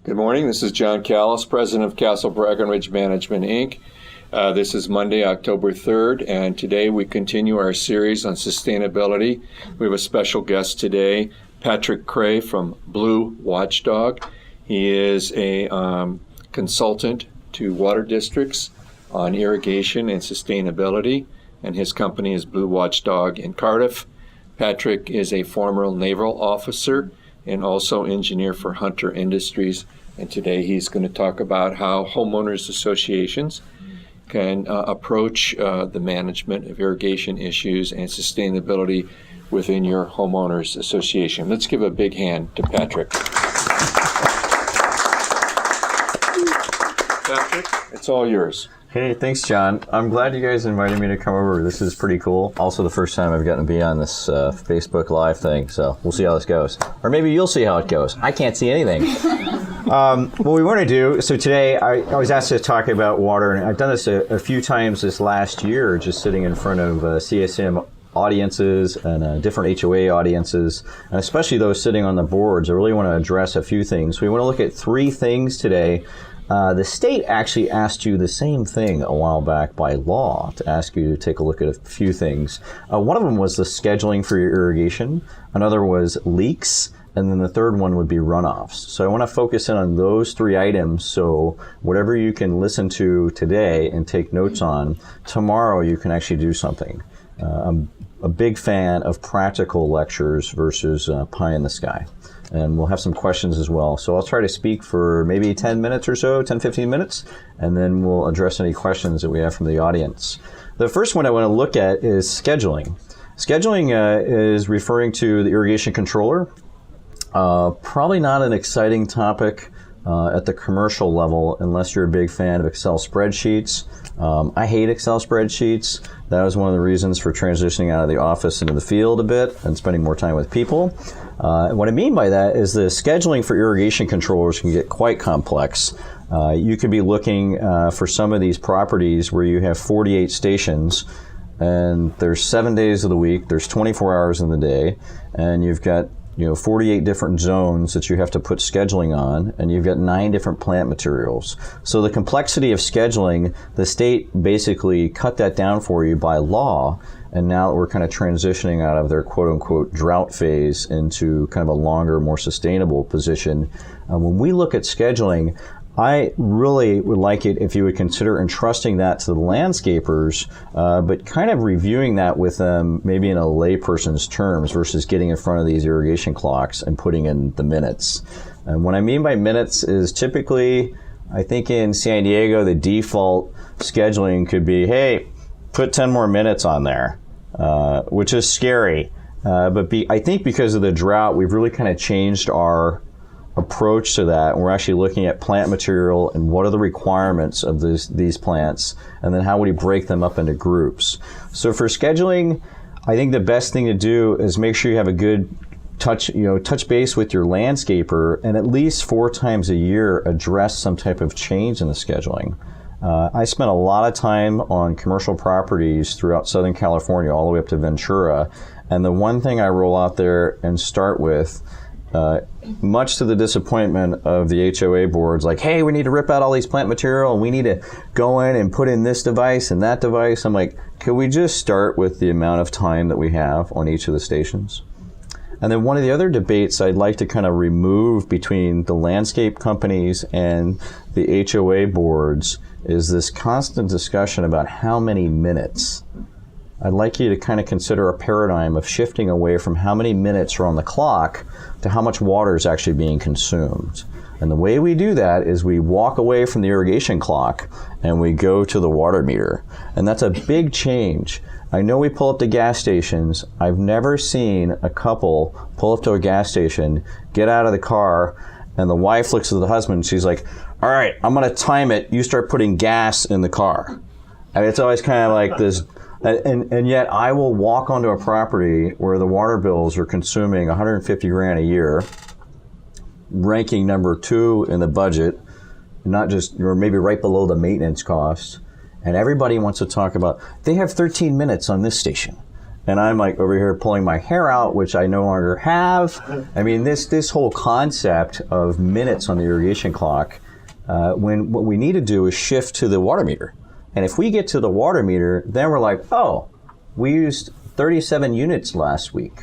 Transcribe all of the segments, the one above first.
Good morning. This is John Callis, president of Castle Breckenridge Management, Inc. This is Monday, October 3rd, and today we continue our series on sustainability. We have a special guest today, Patrick Crais from Blue Watchdog. He is a consultant to water districts on irrigation and sustainability, and his company is Blue Watchdog in Cardiff. Patrick is a former naval officer and also engineer for Hunter Industries. And today he's going to talk about how homeowners associations can approach the management of irrigation issues and sustainability within your homeowners association. Let's give a big hand to Patrick. Patrick, it's all yours. Hey, thanks, John. I'm glad you guys invited me to come over. This is pretty cool. Also, the first time I've gotten to be on this Facebook Live thing, so we'll see how this goes. Or maybe you'll see how it goes. I can't see anything. What we want to do, so today I was asked to talk about water, and I've done this a few times this last year, just sitting in front of CSM audiences and different HOA audiences, and especially those sitting on the boards. I really want to address a few things. We want to look at three things today. The state actually asked you the same thing a while back by law to ask you to take a look at a few things. One of them was the scheduling for your irrigation. Another was leaks. And then the third one would be runoffs. So I want to focus in on those three items. So whatever you can listen to today and take notes on, tomorrow you can actually do something. I'm a big fan of practical lectures versus pie in the sky. And we'll have some questions as well. So I'll try to speak for maybe 10 minutes or so, 10, 15 minutes, and then we'll address any questions that we have from the audience. The first one I want to look at is scheduling. Scheduling is referring to the irrigation controller. Probably not an exciting topic at the commercial level unless you're a big fan of Excel spreadsheets. I hate Excel spreadsheets. That was one of the reasons for transitioning out of the office into the field a bit and spending more time with people. What I mean by that is the scheduling for irrigation controllers can get quite complex. You could be looking for some of these properties where you have 48 stations, and there's 7 days of the week, there's 24 hours in the day, and you've got 48 different zones that you have to put scheduling on, and you've got 9 different plant materials. So the complexity of scheduling, the state basically cut that down for you by law, and now we're kind of transitioning out of their quote-unquote drought phase into kind of a longer, more sustainable position. When we look at scheduling, I really would like it if you would consider entrusting that to the landscapers, but kind of reviewing that with them maybe in a layperson's terms versus getting in front of these irrigation clocks and putting in the minutes. And what I mean by minutes is typically, I think in San Diego, the default scheduling could be, hey, put 10 more minutes on there, which is scary. But I think because of the drought, we've really kind of changed our approach to that, and we're actually looking at plant material and what are the requirements of these plants, and then how would you break them up into groups. So for scheduling, I think the best thing to do is make sure you have a good touch base with your landscaper, and at least 4 times a year address some type of change in the scheduling. I spent a lot of time on commercial properties throughout Southern California all the way up to Ventura, and the one thing I roll out there and start with, much to the disappointment of the HOA boards, like, hey, we need to rip out all these plant material and we need to go in and put in this device and that device. I'm like, can we just start with the amount of time that we have on each of the stations? And then one of the other debates I'd like to kind of remove between the landscape companies and the HOA boards is this constant discussion about how many minutes. I'd like you to kind of consider a paradigm of shifting away from how many minutes are on the clock to how much water is actually being consumed. And the way we do that is we walk away from the irrigation clock and we go to the water meter. And that's a big change. I know we pull up to gas stations. I've never seen a couple pull up to a gas station, get out of the car, and the wife looks at the husband and she's like, all right, I'm going to time it. You start putting gas in the car. And it's always kind of like this. And yet I will walk onto a property where the water bills are consuming $150,000 a year, ranking number 2 in the budget, not just, or maybe right below the maintenance costs. And everybody wants to talk about, they have 13 minutes on this station. and I'm like over here pulling my hair out, which I no longer have. I mean, this whole concept of minutes on the irrigation clock, when what we need to do is shift to the water meter. And if we get to the water meter, then we're like, oh, we used 37 units last week.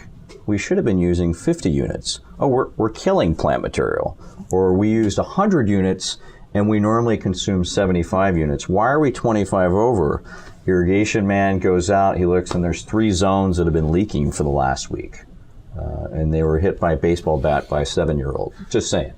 We should have been using 50 units. Oh, we're killing plant material. Or we used 100 units and we normally consume 75 units. Why are we 25 over? Irrigation man goes out, he looks, and there's 3 zones that have been leaking for the last week. And they were hit by a baseball bat by a 7-year-old. Just saying.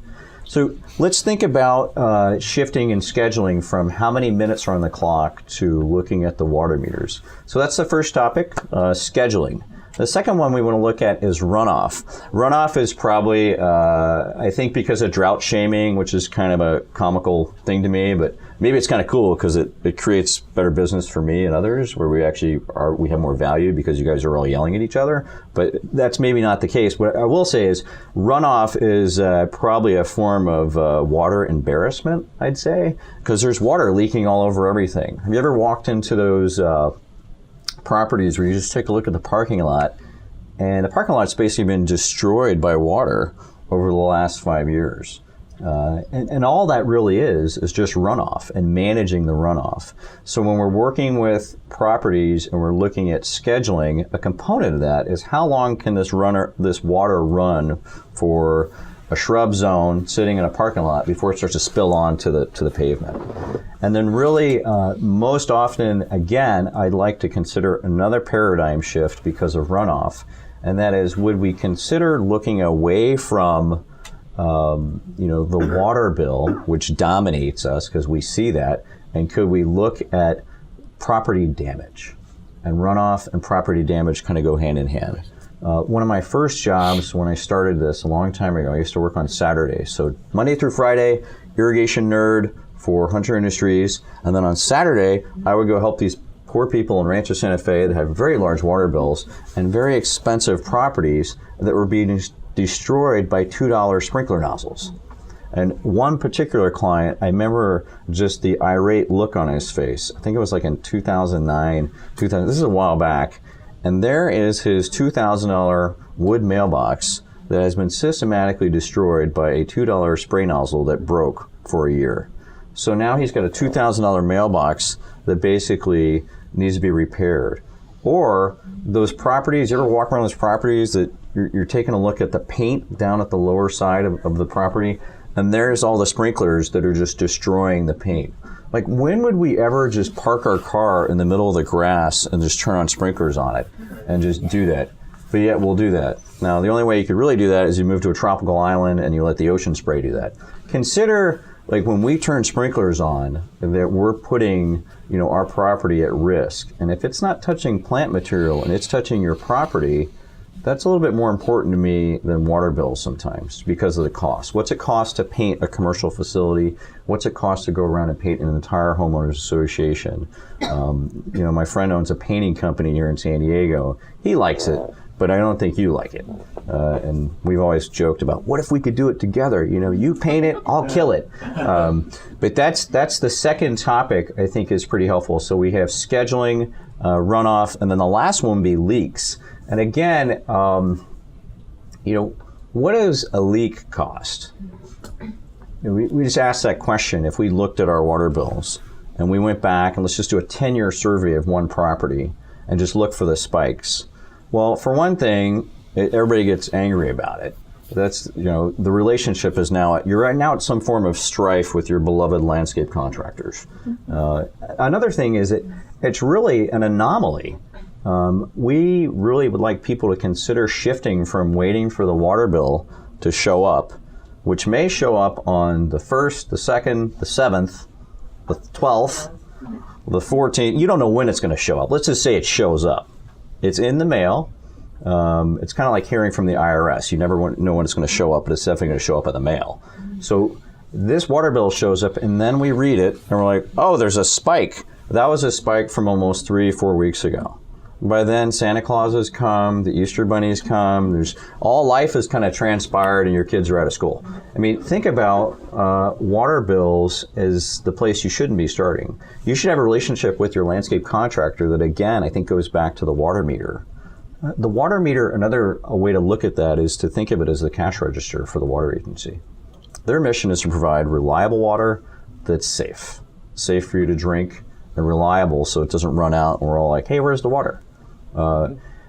So let's think about shifting and scheduling from how many minutes are on the clock to looking at the water meters. So that's the first topic, scheduling. The second one we want to look at is runoff. Runoff is probably, I think because of drought shaming, which is kind of a comical thing to me, but maybe it's kind of cool because it creates better business for me and others where we have more value because you guys are all yelling at each other. But that's maybe not the case. What I will say is runoff is probably a form of water embarrassment, I'd say, because there's water leaking all over everything. Have you ever walked into those properties where you just take a look at the parking lot, and the parking lot's basically been destroyed by water over the last 5 years. And all that really is just runoff and managing the runoff. So when we're working with properties and we're looking at scheduling, a component of that is how long can this water run for a shrub zone sitting in a parking lot before it starts to spill onto the pavement. And then really, most often, again, I'd like to consider another paradigm shift because of runoff, and that is, would we consider looking away from the water bill, which dominates us because we see that, and could we look at property damage? And runoff and property damage kind of go hand in hand. One of my first jobs when I started this a long time ago, I used to work on Saturdays. So Monday through Friday, irrigation nerd for Hunter Industries. And then on Saturday, I would go help these poor people in Rancho Santa Fe that have very large water bills and very expensive properties that were being destroyed by $2 sprinkler nozzles. And one particular client, I remember just the irate look on his face. I think it was like in 2009, this is a while back. And there is his $2,000 wood mailbox that has been systematically destroyed by a $2 spray nozzle that broke for a year. So now he's got a $2,000 mailbox that basically needs to be repaired. Or those properties, you ever walk around those properties that you're taking a look at the paint down at the lower side of the property, and there's all the sprinklers that are just destroying the paint. Like, when would we ever just park our car in the middle of the grass and just turn on sprinklers on it and just do that? But yet we'll do that. Now, the only way you could really do that is you move to a tropical island and you let the ocean spray do that. Consider, like, when we turn sprinklers on, that we're putting, our property at risk. And if it's not touching plant material and it's touching your property, that's a little bit more important to me than water bills sometimes because of the cost. What's it cost to paint a commercial facility? What's it cost to go around and paint an entire homeowners association? My friend owns a painting company here in San Diego. He likes it, but I don't think you like it. And we've always joked about, what if we could do it together? You paint it, I'll kill it. But that's the second topic I think is pretty helpful. So we have scheduling, runoff, and then the last one would be leaks. And again, what does a leak cost? We just asked that question if we looked at our water bills and we went back and let's just do a 10-year survey of one property and just look for the spikes. Well, for one thing, everybody gets angry about it. That's, the relationship is you're right now at some form of strife with your beloved landscape contractors. Another thing is it's really an anomaly. We really would like people to consider shifting from waiting for the water bill to show up, which may show up on the 1st, the 2nd, the 7th, the 12th, the 14th. You don't know when it's going to show up. Let's just say it shows up. It's in the mail. It's kind of like hearing from the IRS. You never know when it's going to show up, but it's definitely going to show up in the mail. So this water bill shows up, and then we read it, and we're like, oh, there's a spike. That was a spike from almost 3-4 weeks ago. By then, Santa Claus has come, the Easter bunnies come, all life has kind of transpired and your kids are out of school. I mean, think about water bills as the place you shouldn't be starting. You should have a relationship with your landscape contractor that, again, I think goes back to the water meter. The water meter, another way to look at that is to think of it as the cash register for the water agency. Their mission is to provide reliable water that's safe for you to drink, and reliable so it doesn't run out and we're all like, hey, where's the water?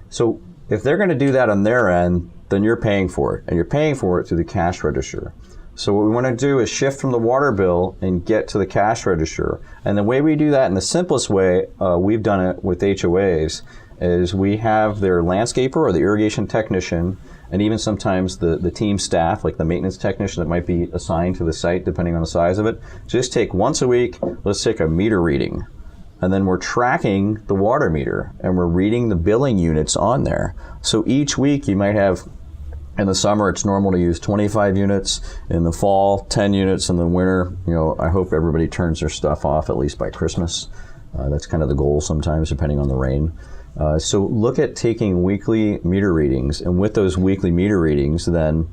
So if they're going to do that on their end, then you're paying for it, and you're paying for it through the cash register. So what we want to do is shift from the water bill and get to the cash register. And the way we do that in the simplest way, we've done it with HOAs, is we have their landscaper or the irrigation technician, and even sometimes the team staff, like the maintenance technician that might be assigned to the site depending on the size of it, just take once a week, let's take a meter reading. And then we're tracking the water meter and we're reading the billing units on there. So each week you might have, in the summer it's normal to use 25 units, in the fall 10 units, in the winter, I hope everybody turns their stuff off at least by Christmas. That's kind of the goal sometimes depending on the rain. So look at taking weekly meter readings, and with those weekly meter readings, then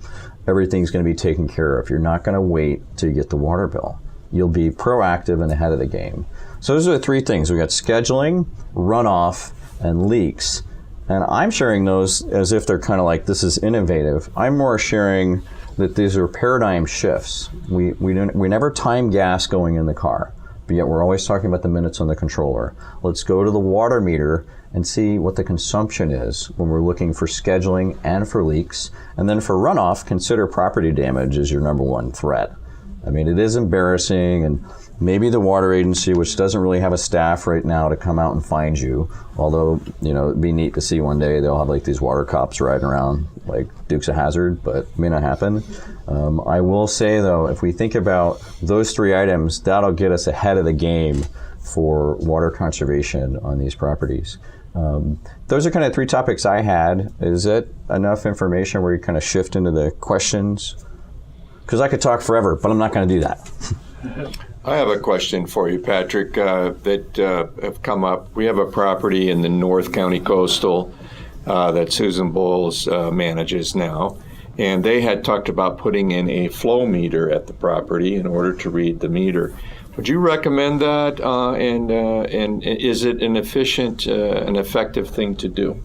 everything's going to be taken care of. You're not going to wait till you get the water bill. You'll be proactive and ahead of the game. So those are the three things. We got scheduling, runoff, and leaks. And I'm sharing those as if they're kind of like, this is innovative. I'm more sharing that these are paradigm shifts. We never time gas going in the car, but yet we're always talking about the minutes on the controller. Let's go to the water meter and see what the consumption is when we're looking for scheduling and for leaks. And then for runoff, consider property damage as your number one threat. I mean, it is embarrassing, and maybe the water agency, which doesn't really have a staff right now to come out and find you, although, it'd be neat to see one day they'll have like these water cops riding around like Dukes of Hazzard, but it may not happen. I will say though, if we think about those three items, that'll get us ahead of the game for water conservation on these properties. Those are kind of three topics I had. Is it enough information where you kind of shift into the questions? Because I could talk forever, but I'm not going to do that. I have a question for you, Patrick, that have come up. We have a property in the North County Coastal that Susan Bowles manages now, and they had talked about putting in a flow meter at the property in order to read the meter. Would you recommend that, and is it an efficient and effective thing to do?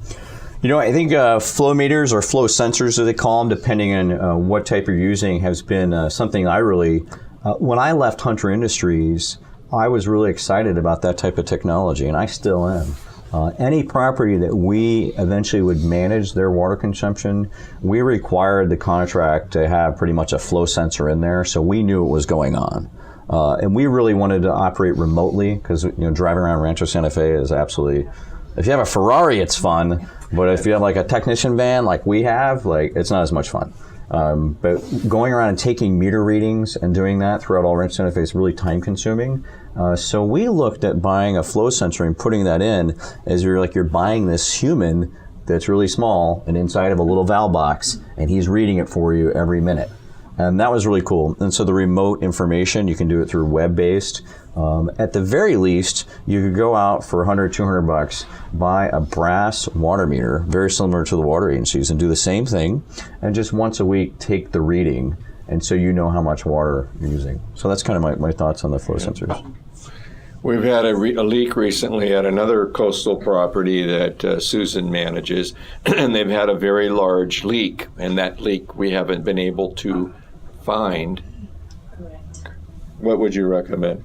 I think flow meters or flow sensors, as they call them, depending on what type you're using, has been something I really, when I left Hunter Industries, I was really excited about that type of technology, and I still am. Any property that we eventually would manage their water consumption, we required the contract to have pretty much a flow sensor in there, so we knew what was going on. And we really wanted to operate remotely because driving around Rancho Santa Fe is absolutely, if you have a Ferrari, it's fun, but if you have like a technician van like we have, it's not as much fun. But going around and taking meter readings and doing that throughout all Rancho Santa Fe is really time consuming. So we looked at buying a flow sensor and putting that in as you're buying this human that's really small and inside of a little valve box, and he's reading it for you every minute. And that was really cool. And so the remote information, you can do it through web-based. At the very least, you could go out for $100, $200, buy a brass water meter, very similar to the water agencies, and do the same thing, and just once a week take the reading, and so you know how much water you're using. So that's kind of my thoughts on the flow sensors. We've had a leak recently at another coastal property that Susan manages, and they've had a very large leak, and that leak we haven't been able to find. Correct. What would you recommend?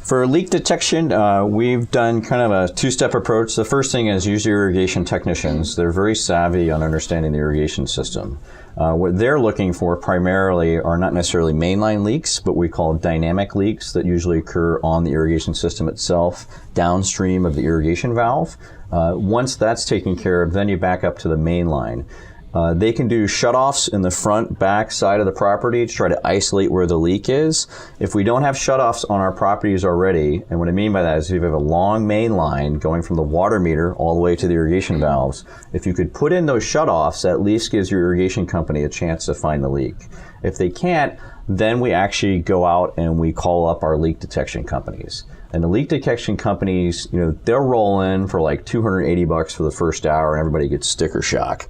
For leak detection, we've done kind of a two-step approach. The first thing is use your irrigation technicians. They're very savvy on understanding the irrigation system. What they're looking for primarily are not necessarily mainline leaks, but we call dynamic leaks that usually occur on the irrigation system itself, downstream of the irrigation valve. Once that's taken care of, then you back up to the main line. They can do shutoffs in the front, back side of the property to try to isolate where the leak is. If we don't have shutoffs on our properties already, and what I mean by that is if you have a long main line going from the water meter all the way to the irrigation valves, if you could put in those shutoffs, that at least gives your irrigation company a chance to find the leak. If they can't, then we actually go out and we call up our leak detection companies. And the leak detection companies, they'll roll in for like $280 for the first hour and everybody gets sticker shock.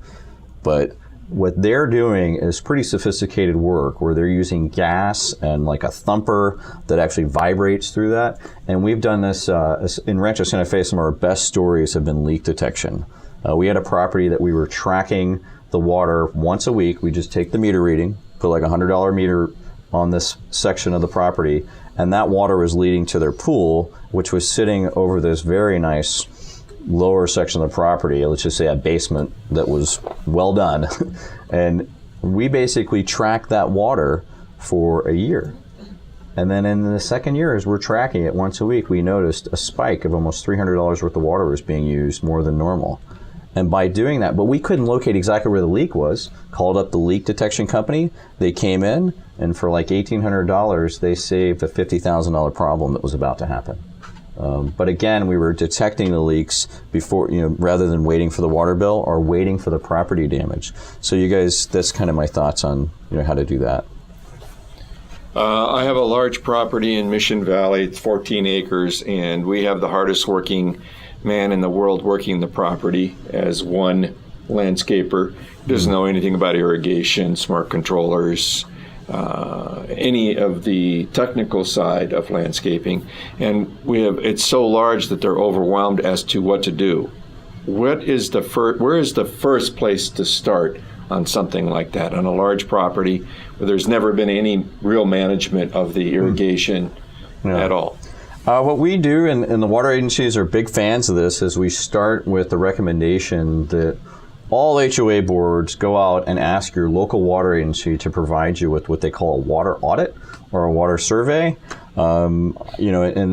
But what they're doing is pretty sophisticated work where they're using gas and like a thumper that actually vibrates through that. And we've done this in Rancho Santa Fe. Some of our best stories have been leak detection. We had a property that we were tracking the water once a week. We just take the meter reading, put like $100 meter on this section of the property, and that water was leading to their pool, which was sitting over this very nice lower section of the property. Let's just say a basement that was well done. And we basically tracked that water for a year. And then in the second year, as we're tracking it once a week, we noticed a spike of almost $300 worth of water was being used more than normal. And by doing that, but we couldn't locate exactly where the leak was, called up the leak detection company. They came in, and for like $1,800, they saved a $50,000 problem that was about to happen. But again, we were detecting the leaks before, rather than waiting for the water bill or waiting for the property damage. So you guys, that's kind of my thoughts on how to do that. I have a large property in Mission Valley. It's 14 acres, and we have the hardest working man in the world working the property as one landscaper. He doesn't know anything about irrigation, smart controllers, any of the technical side of landscaping. And it's so large that they're overwhelmed as to what to do. Where is the first place to start on something like that, on a large property where there's never been any real management of the irrigation at all? What we do, and the water agencies are big fans of this, is we start with the recommendation that all HOA boards go out and ask your local water agency to provide you with what they call a water audit or a water survey. In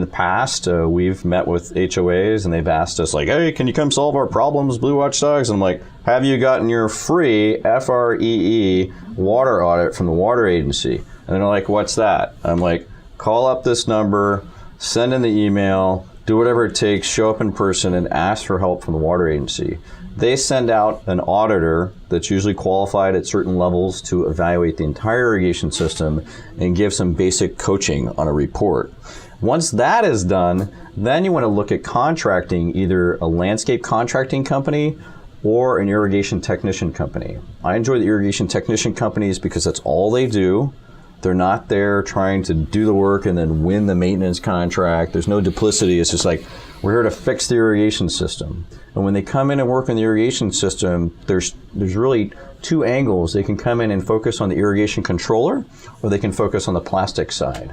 the past, we've met with HOAs and they've asked us like, hey, can you come solve our problems, Blue Watchdogs? And I'm like, have you gotten your free FREE water audit from the water agency? And they're like, what's that? I'm like, call up this number, send in the email, do whatever it takes, show up in person and ask for help from the water agency. They send out an auditor that's usually qualified at certain levels to evaluate the entire irrigation system and give some basic coaching on a report. Once that is done, then you want to look at contracting either a landscape contracting company or an irrigation technician company. I enjoy the irrigation technician companies because that's all they do. They're not there trying to do the work and then win the maintenance contract. There's no duplicity. It's just like, we're here to fix the irrigation system. And when they come in and work on the irrigation system, there's really two angles. They can come in and focus on the irrigation controller, or they can focus on the plastic side.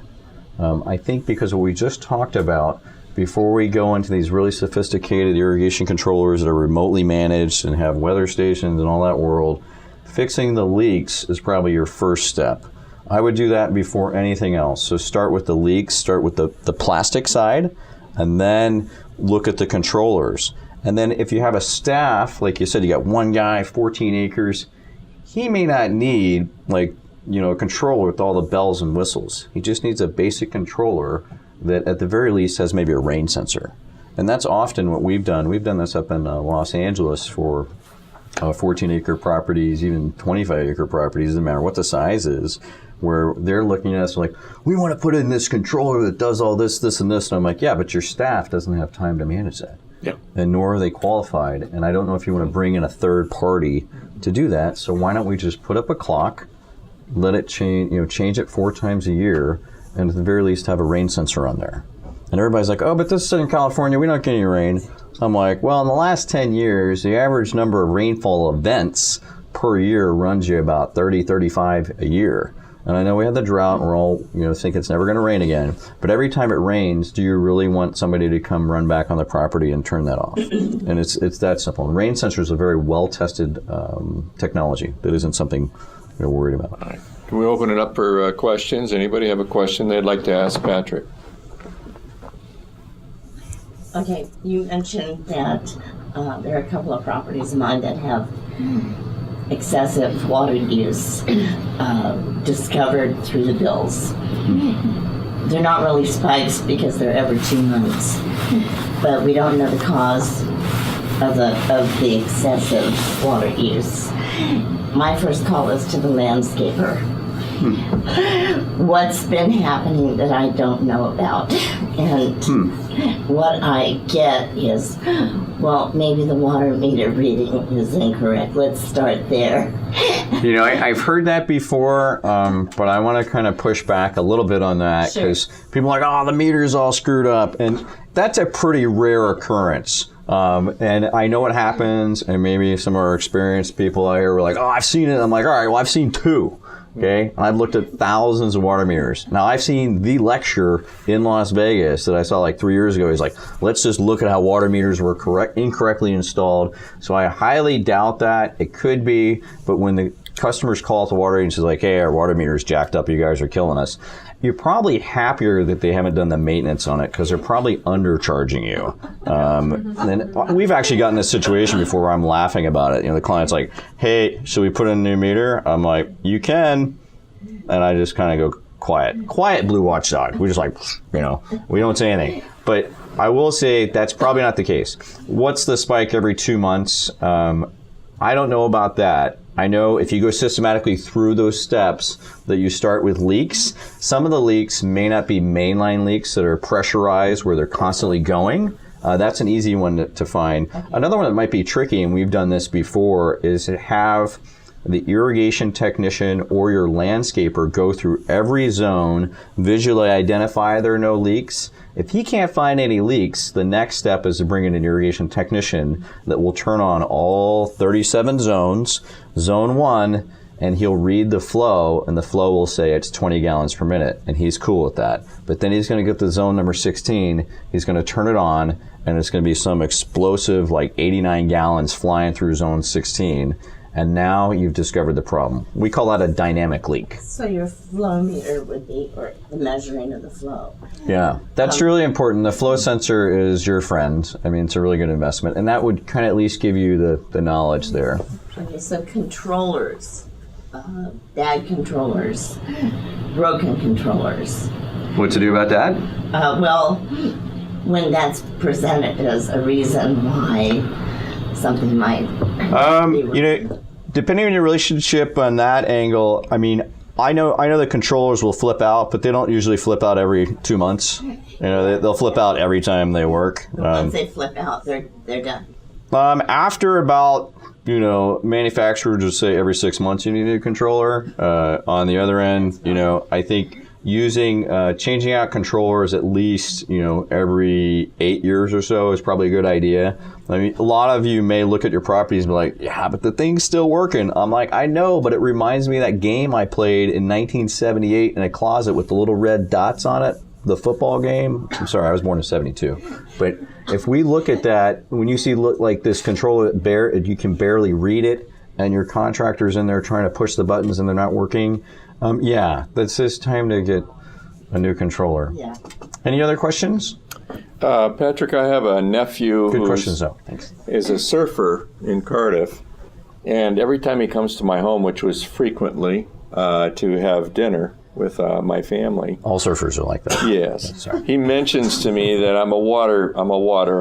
I think because of what we just talked about, before we go into these really sophisticated irrigation controllers that are remotely managed and have weather stations and all that world, fixing the leaks is probably your first step. I would do that before anything else. So start with the leaks, start with the plastic side, and then look at the controllers. And then if you have a staff, like you said, you got one guy, 14 acres, he may not need a controller with all the bells and whistles. He just needs a basic controller that at the very least has maybe a rain sensor. And that's often what we've done. We've done this up in Los Angeles for 14-acre properties, even 25-acre properties, doesn't matter what the size is, where they're looking at us like, we want to put in this controller that does all this, this, and this. And I'm like, yeah, but your staff doesn't have time to manage that. Yeah. And nor are they qualified. And I don't know if you want to bring in a third party to do that. So why don't we just put up a clock, let it change it 4 times a year, and at the very least have a rain sensor on there. And everybody's like, oh, but this is in California, we don't get any rain. I'm like, well, in the last 10 years, the average number of rainfall events per year runs you about 30, 35 a year. And I know we had the drought, and we're all, think it's never going to rain again. But every time it rains, do you really want somebody to come run back on the property and turn that off? And it's that simple. And rain sensors are very well-tested technology. That isn't something we're worried about. All right. Can we open it up for questions? Anybody have a question they'd like to ask Patrick? Okay, you mentioned that there are a couple of properties of mine that have excessive water use discovered through the bills. They're not really spikes because they're every 2 months, but we don't know the cause of the excessive water use. My first call is to the landscaper. What's been happening that I don't know about? And what I get is, well, maybe the water meter reading is incorrect. Let's start there. I've heard that before, but I want to kind of push back a little bit on that because people are like, oh, the meter's all screwed up. And that's a pretty rare occurrence. And I know what happens, and maybe some of our experienced people out here were like, oh, I've seen it. I'm like, all right, well, I've seen 2. Okay, and I've looked at thousands of water meters. Now, I've seen the lecture in Las Vegas that I saw like 3 years ago. He's like, let's just look at how water meters were incorrectly installed. So I highly doubt that. It could be, but when the customers call up the water agency like, hey, our water meter is jacked up, you guys are killing us, you're probably happier that they haven't done the maintenance on it because they're probably undercharging you. And we've actually gotten this situation before where I'm laughing about it. You know, the client's like, hey, should we put in a new meter? I'm like, you can. And I just kind of go, quiet, Blue Watchdog. We just like, you know, we don't say anything. But I will say that's probably not the case. What's the spike every 2 months? I don't know about that. I know if you go systematically through those steps that you start with leaks, some of the leaks may not be mainline leaks that are pressurized where they're constantly going. That's an easy one to find. Another one that might be tricky, and we've done this before, is to have the irrigation technician or your landscaper go through every zone, visually identify there are no leaks. If he can't find any leaks, the next step is to bring in an irrigation technician that will turn on all 37 zones, zone 1, and he'll read the flow, and the flow will say it's 20 gallons per minute, and he's cool with that. But then he's going to get to zone number 16, he's going to turn it on, and it's going to be some explosive, like 89 gallons flying through zone 16. And now you've discovered the problem. We call that a dynamic leak. So your flow meter would be, or the measuring of the flow. Yeah, that's really important. The flow sensor is your friend. I mean, it's a really good investment. And that would kind of at least give you the knowledge there. Okay, so controllers, bad controllers, broken controllers. What to do about that? Well, when that's presented as a reason why something might be you know, depending on your relationship on that angle, I mean, I know the controllers will flip out, but they don't usually flip out every 2 months. You know, they'll flip out every time they work. Once they flip out, they're done. After about, you know, manufacturers would say every 6 months you need a new controller. On the other end, you know, I think changing out controllers at least, you know, every 8 years or so is probably a good idea. I mean, a lot of you may look at your properties and be like, yeah, but the thing's still working. I'm like, I know, but it reminds me of that game I played in 1978 in a closet with the little red dots on it, the football game. I'm sorry, I was born in 72. But if we look at that, when you see like this controller, you can barely read it, and your contractor's in there trying to push the buttons and they're not working, yeah, that's just time to get a new controller. Yeah. Any other questions? Patrick, I have a nephew Good who questions, though. Thanks. is a surfer in Cardiff, and every time he comes to my home, which was frequently, to have dinner with my family. All surfers are like that. Yes. He mentions to me that I'm a water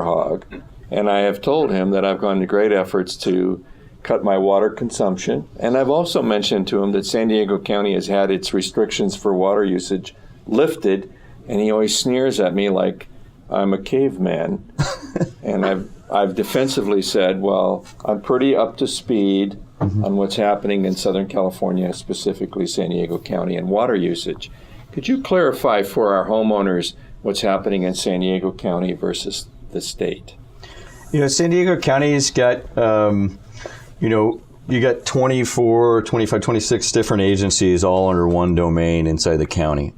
hog, and I have told him that I've gone to great efforts to cut my water consumption, and I've also mentioned to him that San Diego County has had its restrictions for water usage lifted, and he always sneers at me like I'm a caveman. And I've defensively said, well, I'm pretty up to speed on what's happening in Southern California, specifically San Diego County, and water usage. Could you clarify for our homeowners what's happening in San Diego County versus the state? You know, San Diego County's got, you know, you got 24, 25, 26 different agencies all under one domain inside the county.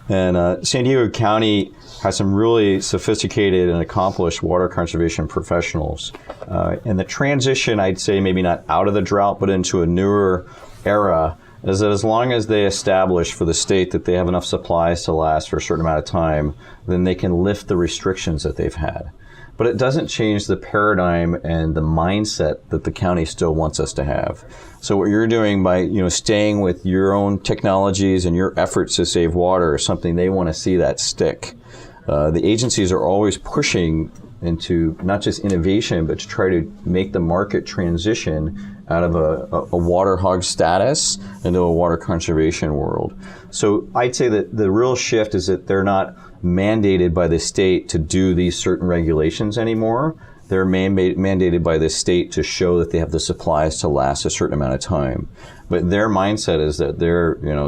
And San Diego County has some really sophisticated and accomplished water conservation professionals. And the transition, I'd say, maybe not out of the drought, but into a newer era, is that as long as they establish for the state that they have enough supplies to last for a certain amount of time, then they can lift the restrictions that they've had. But it doesn't change the paradigm and the mindset that the county still wants us to have. So what you're doing by, you know, staying with your own technologies and your efforts to save water is something they want to see that stick. The agencies are always pushing into not just innovation, but to try to make the market transition out of a water hog status into a water conservation world. So I'd say that the real shift is that they're not mandated by the state to do these certain regulations anymore. they're mandated by the state to show that they have the supplies to last a certain amount of time. But their mindset is that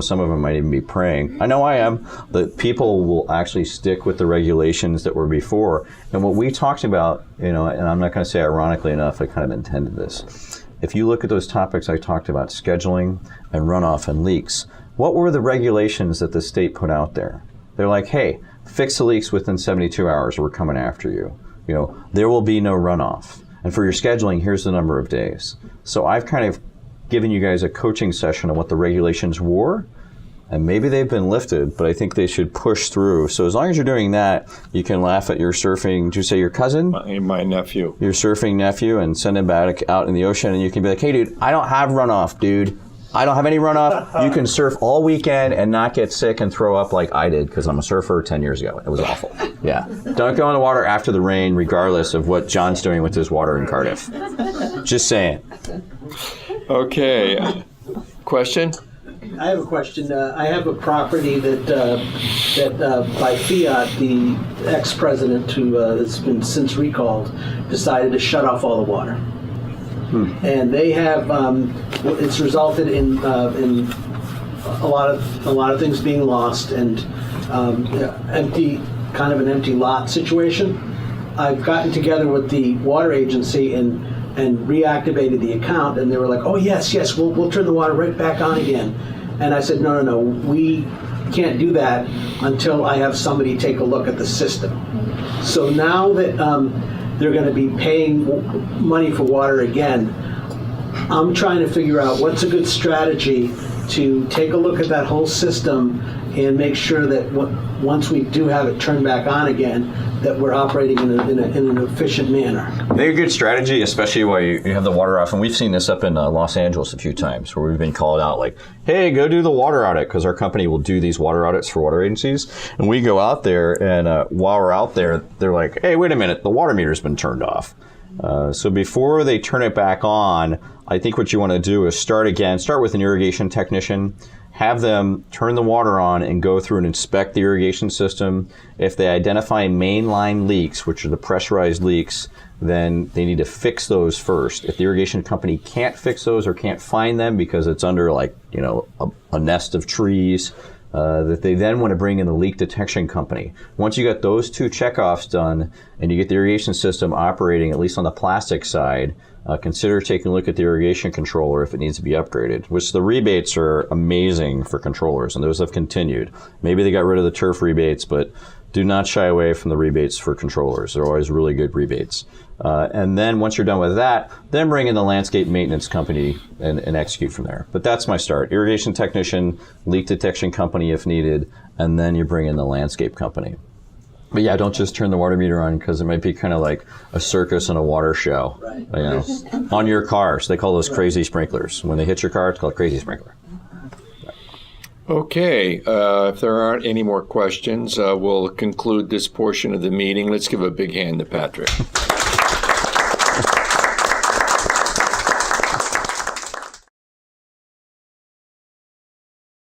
some of them might even be praying. I know I am, that people will actually stick with the regulations that were before. And what we talked about, and I'm not going to say ironically enough, I kind of intended this. If you look at those topics I talked about, scheduling and runoff and leaks, what were the regulations that the state put out there? They're like, hey, fix the leaks within 72 hours or we're coming after you. There will be no runoff. And for your scheduling, here's the number of days. So I've kind of given you guys a coaching session on what the regulations were, and maybe they've been lifted, but I think they should push through. So as long as you're doing that, you can laugh at your surfing, did you say your cousin? My nephew. Your surfing nephew, and send him back out in the ocean, and you can be like, hey dude, I don't have runoff, dude. I don't have any runoff. You can surf all weekend and not get sick and throw up like I did because I'm a surfer 10 years ago. It was awful. Yeah. Don't go in the water after the rain, regardless of what John's doing with his water in Cardiff. Just saying. Okay. Question? I have a question. I have a property that by fiat, the ex-president, who has been since recalled, decided to shut off all the water. And they have, it's resulted in a lot of things being lost and kind of an empty lot situation. I've gotten together with the water agency and reactivated the account, and they were like, "Oh yes, we'll turn the water right back on again." And I said, "No, we can't do that until I have somebody take a look at the system." So now that they're going to be paying money for water again, I'm trying to figure out what's a good strategy to take a look at that whole system and make sure that once we do have it turned back on again, that we're operating in an efficient manner. They're a good strategy, especially while you have the water off. And we've seen this up in Los Angeles a few times where we've been called out like, hey, go do the water audit, because our company will do these water audits for water agencies. And we go out there, and while we're out there, they're like, hey, wait a minute, the water meter's been turned off. So before they turn it back on, I think what you want to do is start with an irrigation technician, have them turn the water on and go through and inspect the irrigation system. If they identify mainline leaks, which are the pressurized leaks, then they need to fix those first. If the irrigation company can't fix those or can't find them because it's under a nest of trees, that they then want to bring in the leak detection company. Once you get those two checkoffs done and you get the irrigation system operating, at least on the plastic side, consider taking a look at the irrigation controller if it needs to be upgraded, which the rebates are amazing for controllers, and those have continued. Maybe they got rid of the turf rebates, but do not shy away from the rebates for controllers. They're always really good rebates. And then once you're done with that, then bring in the landscape maintenance company and execute from there. But that's my start. Irrigation technician, leak detection company if needed, and then you bring in the landscape company. But yeah, don't just turn the water meter on, because it might be kind of like a circus and a water show. Right. On your cars. They call those crazy sprinklers. When they hit your car, it's called a crazy sprinkler. Okay, if there aren't any more questions, we'll conclude this portion of the meeting. Let's give a big hand to Patrick.